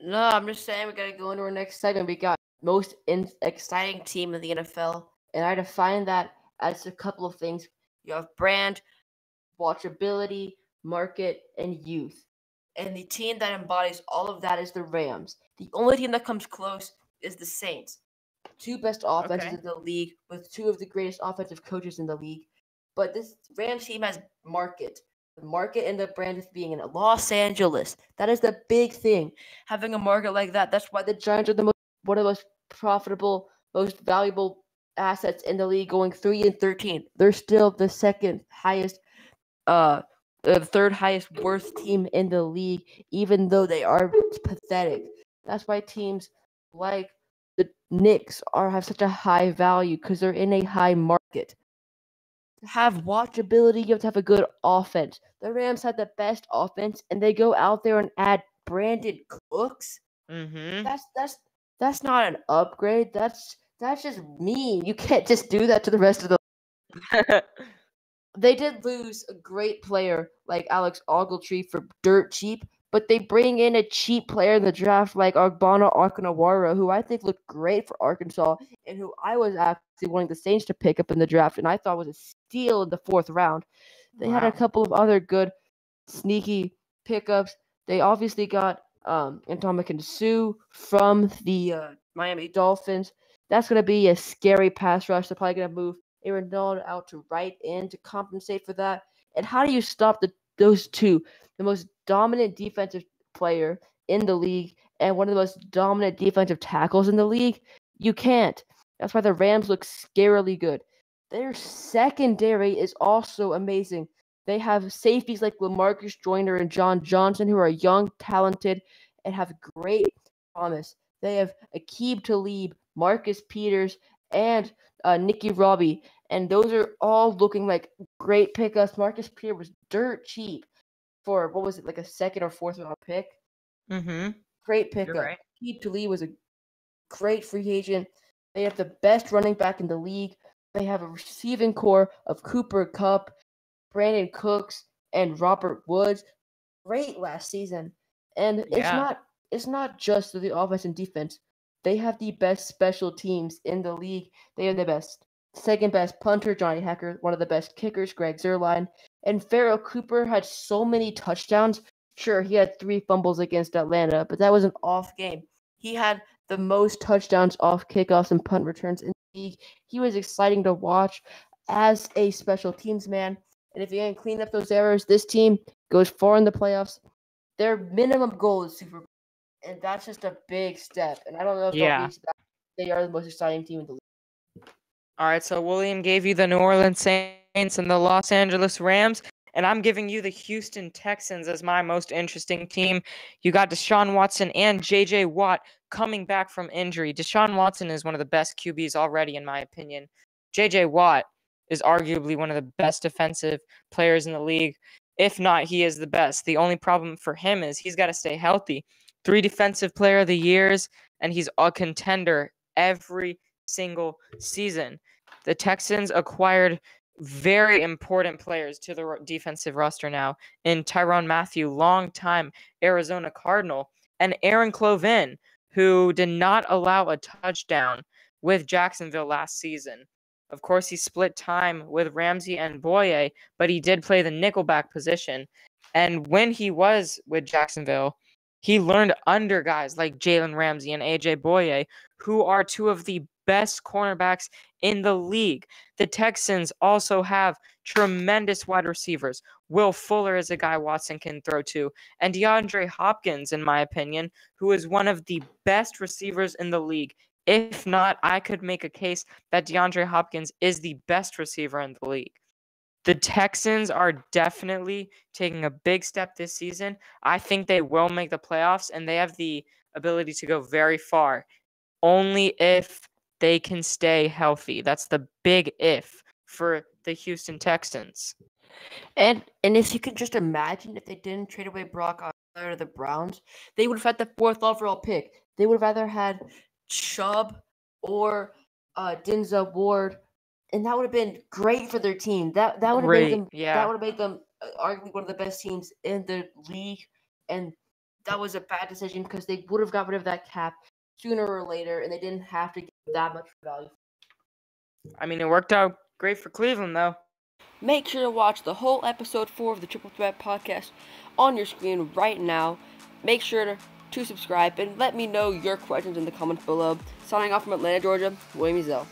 No, I'm just saying we gotta go into our next segment. We got most exciting team in the NFL, and I define that as a couple of things. You have brand, watchability, market, and youth. And the team that embodies all of that is the Rams. The only team that comes close is the Saints. Two best offenses Okay. in the league with two of the greatest offensive coaches in the league. But this Rams team has market. The market and the brand of being in Los Angeles. That is the big thing. Having a market like that. That's why the Giants are one of the most profitable, most valuable assets in the league, going 3-13. They're still the second highest uh the third highest worth team in the league, even though they are pathetic. That's why teams like the Knicks have such a high value because they're in a high market. To have watchability, you have to have a good offense. The Rams had the best offense, and they go out there and add Brandon Cooks. Mm-hmm. That's not an upgrade. That's just mean. You can't just do that to the rest of the. They did lose a great player like Alex Ogletree for dirt cheap, but they bring in a cheap player in the draft like Ogbonna Okunawara, who I think looked great for Arkansas and who I was actually wanting the Saints to pick up in the draft, and I thought was a steal in the fourth round. They had a Wow. couple of other good sneaky pickups. They obviously got Ndamukong Suh from the Miami Dolphins. That's going to be a scary pass rush. They're probably going to move Aaron Donald out to right end to compensate for that. And how do you stop those two, the most dominant defensive player in the league and one of the most dominant defensive tackles in the league? You can't. That's why the Rams look scarily good. Their secondary is also amazing. They have safeties like Lamarcus Joyner and John Johnson, who are young, talented, and have great promise. They have Aqib Talib, Marcus Peters, and Nicky Robbie, and those are all looking like great pickups. Marcus Peters was dirt cheap for what was it, like a second or fourth round pick? Mm-hmm. Great You're pickup. right. Aqib Talib was a great free agent. They have the best running back in the league. They have a receiving core of Cooper Kupp, Brandon Cooks, and Robert Woods. Great last season. And Yeah. it's not just the offense and defense. They have the best special teams in the league. They are the best. Second best punter, Johnny Hecker. One of the best kickers, Greg Zerline. And Pharaoh Cooper had so many touchdowns. Sure, he had 3 fumbles against Atlanta, but that was an off game. He had the most touchdowns off kickoffs and punt returns in the league. He was exciting to watch as a special teams man. And if you can clean up those errors, this team goes far in the playoffs. Their minimum goal is Super Bowl, and that's just a big step. And I don't know if they'll Yeah. reach that. They are the most exciting team in the league. All right, so William gave you the New Orleans Saints and the Los Angeles Rams, and I'm giving you the Houston Texans as my most interesting team. You got Deshaun Watson and J.J. Watt coming back from injury. Deshaun Watson is one of the best QBs already, in my opinion. J.J. Watt is arguably one of the best defensive players in the league. If not, he is the best. The only problem for him is he's got to stay healthy. 3 defensive player of the years, and he's a contender every single season. The Texans acquired very important players to the defensive roster now in Tyrann Mathieu, longtime Arizona Cardinal, and Aaron Clovin, who did not allow a touchdown with Jacksonville last season. Of course, he split time with Ramsey and Boye, but he did play the nickelback position. And when he was with Jacksonville, he learned under guys like Jalen Ramsey and AJ Boye, who are two of the best cornerbacks in the league. The Texans also have tremendous wide receivers. Will Fuller is a guy Watson can throw to, and DeAndre Hopkins, in my opinion, who is one of the best receivers in the league. If not, I could make a case that DeAndre Hopkins is the best receiver in the league. The Texans are definitely taking a big step this season. I think they will make the playoffs, and they have the ability to go very far, only if they can stay healthy. That's the big if for the Houston Texans. And if you can just imagine if they didn't trade away Brock Osweiler to the Browns, they would have had the 4th overall pick. They would have either had Chubb or Denzel Ward, and that would have been great for their team. That would have made Great. them Yeah. arguably one of the best teams in the league. And that was a bad decision because they would have got rid of that cap sooner or later, and they didn't have to give that much value. I mean, it worked out great for Cleveland, though. Make sure to watch the whole episode 4 of the Triple Threat podcast on your screen right now. Make sure to subscribe and let me know your questions in the comments below. Signing off from Atlanta, Georgia, William Ezell.